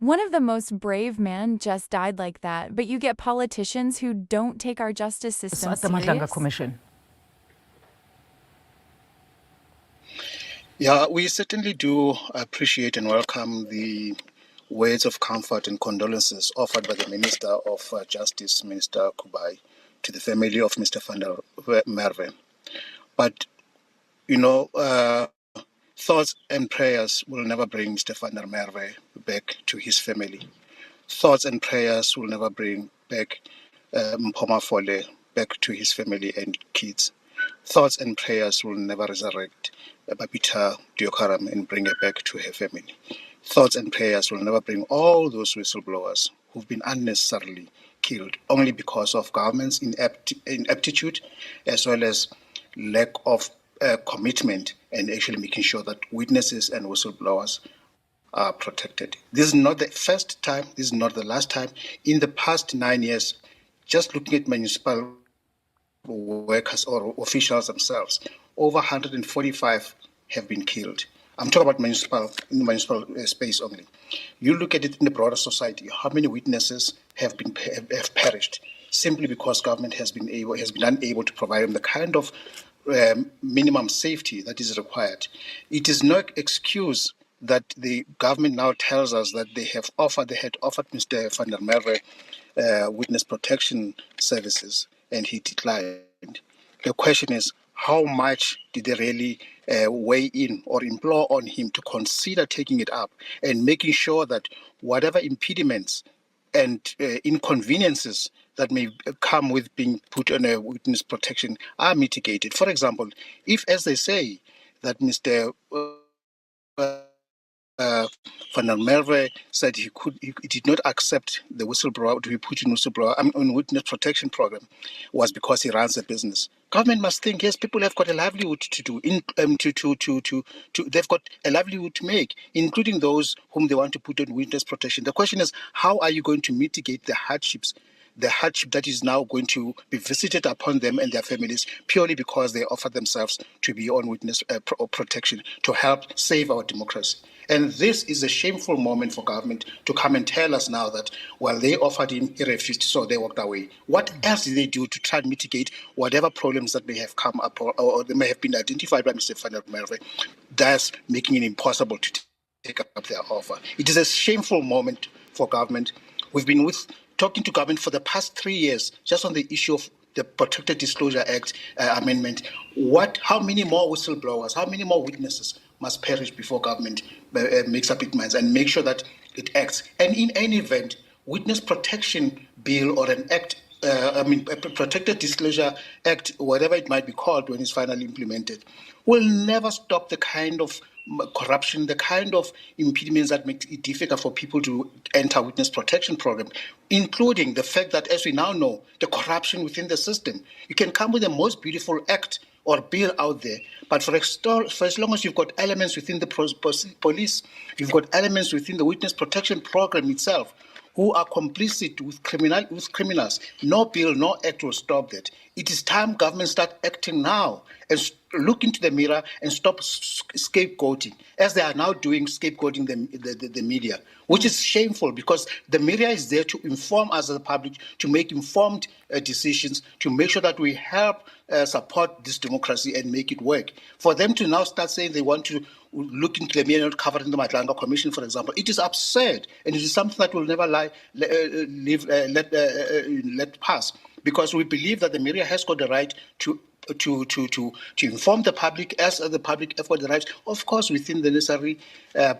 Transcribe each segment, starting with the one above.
One of the most brave men just died like that, but you get politicians who don't take our justice system At the Madlanga serious. Commission. Yeah, we certainly do appreciate and welcome the words of comfort and condolences offered by the Minister of Justice, Minister Kubai, to the family of Mr. van der Merwe. But, thoughts and prayers will never bring Mr. van der Merwe back to his family. Thoughts and prayers will never bring back Mpoma Fole back to his family and kids. Thoughts and prayers will never resurrect Babita Diokaram and bring her back to her family. Thoughts and prayers will never bring all those whistleblowers who've been unnecessarily killed only because of government's ineptitude as well as lack of commitment and actually making sure that witnesses and whistleblowers are protected. This is not the first time, this is not the last time. In the past 9 years, just looking at municipal workers or officials themselves, over 145 have been killed. I'm talking about in the municipal space only. You look at it in the broader society, how many witnesses have perished simply because government has been unable to provide them the kind of minimum safety that is required. It is no excuse that the government now tells us that they had offered Mr. van der Merwe witness protection services and he declined. The question is, how much did they really weigh in or implore on him to consider taking it up and making sure that whatever impediments and inconveniences that may come with being put on a witness protection are mitigated? For example, if, as they say, that Mr. Van der Merwe said he did not accept the whistleblower to be put in witness protection program was because he runs a business. Government must think, yes, people have got a livelihood to do, they've got a livelihood to make, including those whom they want to put on witness protection. The question is, how are you going to mitigate the hardship that is now going to be visited upon them and their families purely because they offer themselves to be on witness protection to help save our democracy? And this is a shameful moment for government to come and tell us now that, well, they offered him, he refused, so they walked away. What else did they do to try and mitigate whatever problems that may have come up or they may have been identified by Mr. van der Merwe, thus making it impossible to take up their offer? It is a shameful moment for government. We've been talking to government for the past 3 years just on the issue of the Protected Disclosure Act amendment. How many more whistleblowers, how many more witnesses must perish before government makes up its minds and make sure that it acts? And in any event, witness protection bill or an act, a Protected Disclosure Act, whatever it might be called when it's finally implemented, will never stop the kind of corruption, the kind of impediments that make it difficult for people to enter witness protection program, including the fact that, as we now know, the corruption within the system. You can come with the most beautiful act or bill out there, but for as long as you've got elements within the police, you've got elements within the witness protection program itself who are complicit with criminals, no bill, no act will stop that. It is time government start acting now and look into the mirror and stop scapegoating, as they are now doing, scapegoating the media, which is shameful because the media is there to inform us as the public, to make informed decisions, to make sure that we help support this democracy and make it work. For them to now start saying they want to look into the media not covered in the Madlanga Commission, for example, it is absurd, and it is something that will never let pass, because we believe that the media has got the right to inform the public, as the public have got the right, of course, within the necessary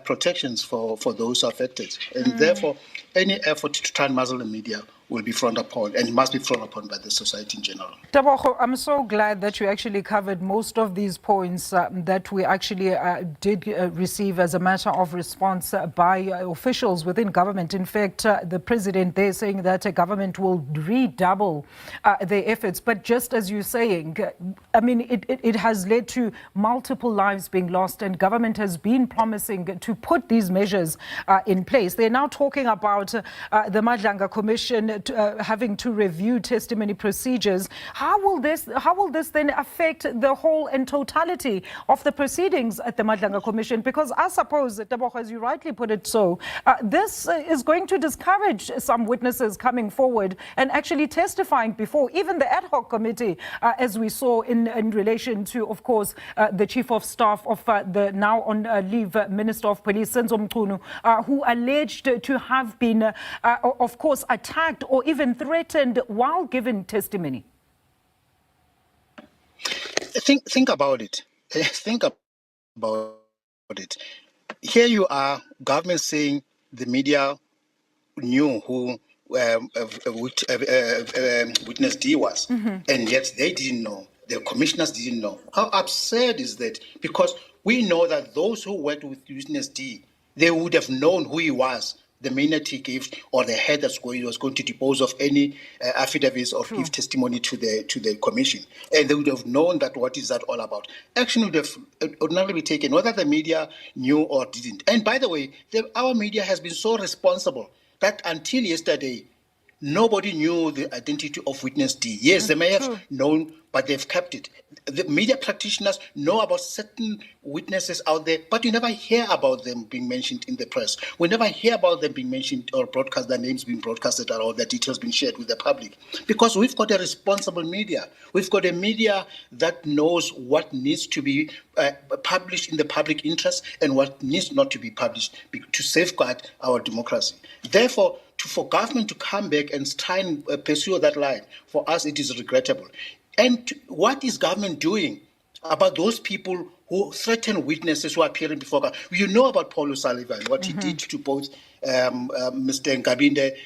protections for those affected. And therefore, any effort to try and muzzle the media will be frowned upon and must be frowned upon by the society in general. Tebogo, I'm so glad that you actually covered most of these points that we actually did receive as a matter of response by officials within government. In fact, the president there saying that a government will redouble their efforts. But just as you're saying, I mean, it has led to multiple lives being lost, and government has been promising to put these measures in place. They're now talking about the Madlanga Commission having to review testimony procedures. How will this then affect the whole and totality of the proceedings at the Madlanga Commission? Because I suppose, Tebogo, as you rightly put it so, this is going to discourage some witnesses coming forward and actually testifying before even the ad hoc committee, as we saw in relation to, of course, the chief of staff of the now on leave Minister of Police, Senzo Mchunu, who alleged to have been, of course, attacked or even threatened while giving testimony. Think about it. Think about it. Here you are, government saying the media knew who witness D was, and yet they didn't know. The commissioners didn't know. How absurd is that? Because we know that those who worked with witness D, they would have known who he was the minute he gave, or the head that was going to depose of any affidavits or give testimony to the commission, and they would have known that what is that all about. Action would have ordinarily be taken, whether the media knew or didn't. And by the way, our media has been so responsible that until yesterday, nobody knew the identity of witness D. Yes, they may have known, but they've kept it. The media practitioners know about certain witnesses out there, but you never hear about them being mentioned in the press. We never hear about them being mentioned or broadcast, their names being broadcasted or their details being shared with the public. Because we've got a responsible media. We've got a media that knows what needs to be published in the public interest and what needs not to be published to safeguard our democracy. Therefore, for government to come back and try and pursue that line, for us it is regrettable. And what is government doing about those people who threaten witnesses who are appearing before government? You know about Paul O'Sullivan, what he did to both Mr. Nkabinde,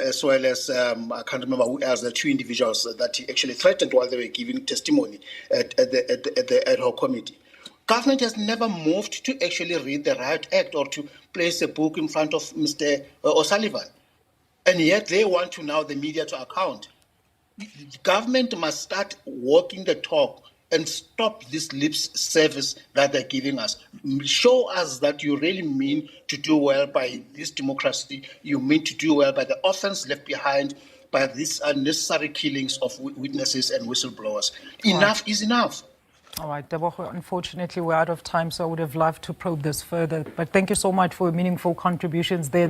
as well as, I can't remember who else, the two individuals that he actually threatened while they were giving testimony at the ad hoc committee. Government has never moved to actually read the Riot Act or to place a book in front of Mr. O'Sullivan. And yet they want to now the media to account. Government must start walking the talk and stop this lip service that they're giving us. Show us that you really mean to do well by this democracy. You mean to do well by the offense left behind by these unnecessary killings of witnesses and whistleblowers. Enough is enough. All right, Tebogo, unfortunately, we're out of time, so I would have loved to probe this further. But thank you so much for your meaningful contributions there.